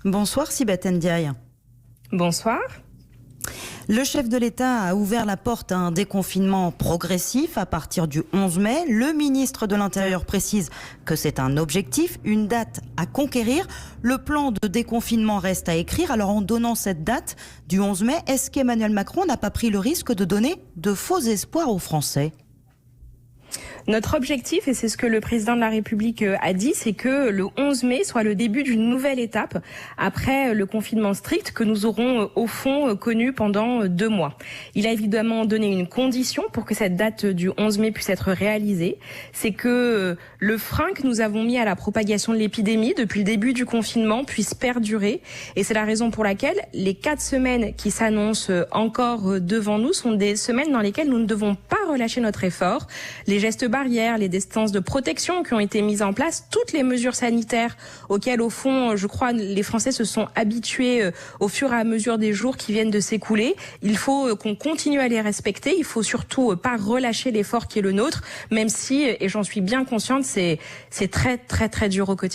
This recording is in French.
Bonsoir Sibeth Ndiaye. Bonsoir. Le chef de l'État a ouvert la porte à un déconfinement progressif à partir du 11 mai. Le ministre de l'Intérieur précise que c'est un objectif, une date à conquérir. Le plan de déconfinement reste à écrire. Alors en donnant cette date du 11 mai, est-ce qu'Emmanuel Macron n'a pas pris le risque de donner de faux espoirs aux Français ? Notre objectif, et c'est ce que le président de la République a dit, c'est que le 11 mai soit le début d'une nouvelle étape après le confinement strict que nous aurons au fond connu pendant 2 mois. Il a évidemment donné une condition pour que cette date du 11 mai puisse être réalisée, c'est que le frein que nous avons mis à la propagation de l'épidémie depuis le début du confinement puisse perdurer. Et c'est la raison pour laquelle les 4 semaines qui s'annoncent encore devant nous sont des semaines dans lesquelles nous ne devons pas relâcher notre effort. Les gestes barrières, les distances de protection qui ont été mises en place, toutes les mesures sanitaires auxquelles, au fond, je crois, les Français se sont habitués au fur et à mesure des jours qui viennent de s'écouler. Il faut qu'on continue à les respecter. Il faut surtout pas relâcher l'effort qui est le nôtre, même si, et j'en suis bien consciente, c'est très, très, très dur au quotidien.